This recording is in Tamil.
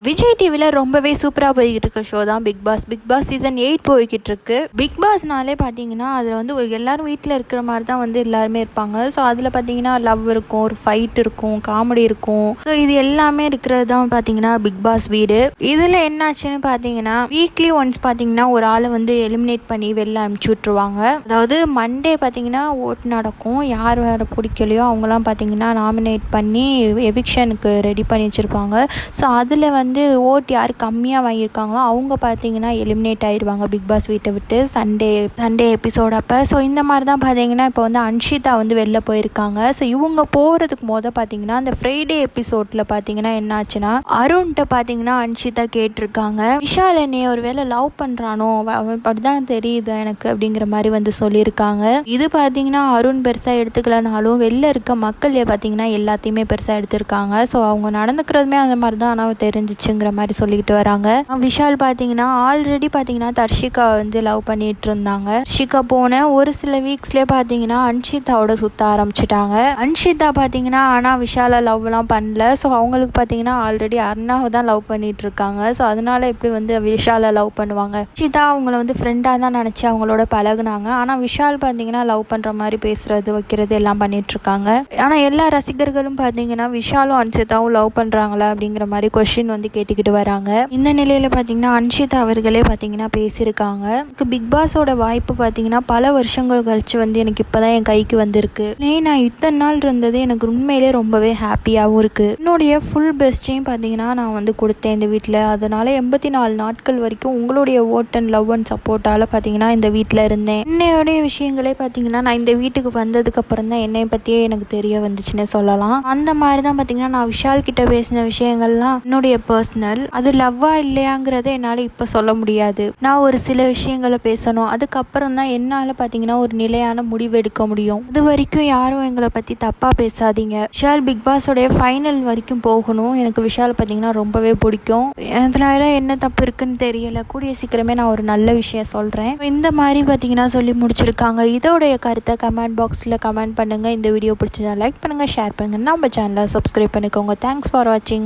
விஜய் டிவியில் ரொம்பவே சூப்பராக போய்கிட்டு இருக்க ஷோ தான் Bigg Boss. Bigg Boss season 8 போய்கிட்டு இருக்கு. பிக் பாஸ்னாலே பார்த்தீங்கன்னா அதில் வந்து எல்லாரும் வீட்டில் இருக்கிற மாதிரி தான் வந்து எல்லாருமே இருப்பாங்க. ஸோ அதில் பார்த்தீங்கன்னா லவ் இருக்கும், ஒரு ஃபைட் இருக்கும், காமெடி இருக்கும். ஸோ இது எல்லாமே இருக்கிறது தான் பார்த்தீங்கன்னா பிக் பாஸ் வீடு. இதில் என்னாச்சுன்னு பார்த்தீங்கன்னா வீக்லி ஒன்ஸ் பார்த்தீங்கன்னா ஒரு ஆளை வந்து எலிமினேட் பண்ணி வெளில அனுப்பிச்சி விட்ருவாங்க. அதாவது மண்டே பார்த்தீங்கன்னா ஓட்டு நடக்கும். யார் வேறு பிடிக்கலையோ அவங்களாம் பார்த்தீங்கன்னா நாமினேட் பண்ணி எவிக்ஷனுக்கு ரெடி பண்ணி வச்சுருப்பாங்க. ஸோ அதில் வந்து ஓட் யார் கம்மியாக வாங்கியிருக்காங்களோ அவங்க பார்த்தீங்கன்னா எலிமினேட் ஆயிடுவாங்க பிக் பாஸ் வீட்டை விட்டு சண்டே எபிசோட் அப்போ. ஸோ இந்த மாதிரி தான் பார்த்தீங்கன்னா இப்போ வந்து அன்ஷிதா வந்து வெளில போயிருக்காங்க. ஸோ இவங்க போகிறதுக்கு பார்த்தீங்கன்னா அந்த ஃப்ரைடே எபிசோடில் பார்த்தீங்கன்னா என்ன ஆச்சுன்னா அருண்கிட்ட பார்த்தீங்கன்னா அன்ஷிதா கேட்டிருக்காங்க, விஷால் என்னைய ஒரு வேளை லவ் பண்ணுறானோ அப்படிதான் தெரியுது எனக்கு அப்படிங்கிற மாதிரி வந்து சொல்லியிருக்காங்க. இது பார்த்தீங்கன்னா அருண் பெருசாக எடுத்துக்கலனாலும் வெளில இருக்க மக்கள் பார்த்தீங்கன்னா எல்லாத்தையுமே பெருசாக எடுத்திருக்காங்க. ஸோ அவங்க நடந்துக்கிறதுமே அந்த மாதிரி தான் ஆனால் தெரிஞ்சிச்சுங்கிற மாதிரி சொல்லிக்கிட்டு வராங்க. விஷால் பார்த்தீங்கன்னா ஆல்ரெடி பார்த்தீங்கன்னா தர்ஷிகா வந்து லவ் பண்ணிட்டு இருந்தாங்க. தர்ஷிகா போன ஒரு சில வீக்ஸ்லேயே பார்த்தீங்கன்னா அன்ஷிதாவோட சுத்த ஆரம்பிச்சிட்டாங்க. அன்ஷிதா பார்த்தீங்கன்னா ஆனால் விஷாலை லவ்லாம் பண்ணல. ஸோ அவங்களுக்கு பார்த்தீங்கன்னா ஆல்ரெடி அருணாவை தான் லவ் பண்ணிட்டு இருக்காங்க. ஸோ அதனால எப்படி வந்து விஷாலை லவ் பண்ணுவாங்க? அன்ஷிதா அவங்கள வந்து ஃப்ரெண்டாக தான் நினச்சி அவங்களோட பழகுனாங்க. ஆனால் விஷால் பார்த்தீங்கன்னா லவ் பண்ணுற மாதிரி பேசுறது வைக்கிறது எல்லாம் பண்ணிட்டு இருக்காங்க. ஆனால் எல்லா ரசிகர்களும் பார்த்தீங்கன்னா விஷாலும் அன்ஷிதாவும் லவ் பண்ணுறாங்களா அப்படிங்கிற மாதிரி கொஸ்டின் வந்து கேட்டுக்கிட்டு வராங்க. இந்த நிலையில் பார்த்தீங்கன்னா அன்ஷிதா அவர்களே பார்த்தீங்கன்னா பேசியிருக்காங்க. பிக் பாஸோட வாய்ப்பு பார்த்தீங்கன்னா பல வருஷங்கள் கழிச்சு வந்து எனக்கு இப்போதான் என் கைக்கு வந்திருக்கு. நான் இத்தனை நாள் இருந்தது எனக்கு உண்மையிலே ரொம்பவே ஹாப்பியாகவும் இருக்குது. என்னுடைய ஃபுல் பெஸ்ட்டையும் பார்த்தீங்கன்னா நான் வந்து கொடுத்தேன் இந்த வீட்டில். அதனால 84 நாட்கள் வரைக்கும் உங்களுடைய ஓட் அண்ட் லவ் அண்ட் சப்போர்ட்டால் பார்த்தீங்கன்னா இந்த வீட்டில் இருந்தேன். என்னையோடைய விஷயங்களே பார்த்தீங்கன்னா நான் இந்த வீட்டுக்கு வந்ததுக்கு அப்புறம் தான் என்னை பற்றியே எனக்கு தெரிய வந்துச்சுன்னு சொல்லலாம். அந்த மாதிரி தான் பார்த்தீங்கன்னா நான் விஷால் கிட்ட பேசின விஷயங்கள்லாம் என்னுடைய பர்சனல். அது லவ்வா இல்லையாங்கிறத என்னால் இப்போ சொல்ல முடியாது. நான் ஒரு சில விஷயங்களை பேசணும். அதுக்கப்புறம் தான் என்னால் பார்த்தீங்கன்னா ஒரு நிலையான முடிவு எடுக்க முடியும். இது வரைக்கும் யாரும் எங்களை பற்றி தப்பாக பேசாதீங்க. விஷால் பிக் பாஸோடைய ஃபைனல் வரைக்கும் போகணும். எனக்கு விஷால் பார்த்தீங்கன்னா ரொம்பவே பிடிக்கும். அதனால என்ன தப்பு இருக்குன்னு தெரியல. கூடிய சீக்கிரமே நான் ஒரு நல்ல விஷயம் சொல்கிறேன். இந்த மாதிரி பார்த்தீங்கன்னா சொல்லி முடிச்சிருக்காங்க. இதோடைய கருத்தை கமெண்ட் பாக்ஸில் கமெண்ட் பண்ணுங்கள். இந்த வீடியோ பிடிச்சதா லைக் பண்ணுங்கள், ஷேர் பண்ணுங்கள், நம்ம சேனலை சப்ஸ்கிரைப் பண்ணிக்கோங்க. தேங்க்ஸ் ஃபார் வாட்சிங்.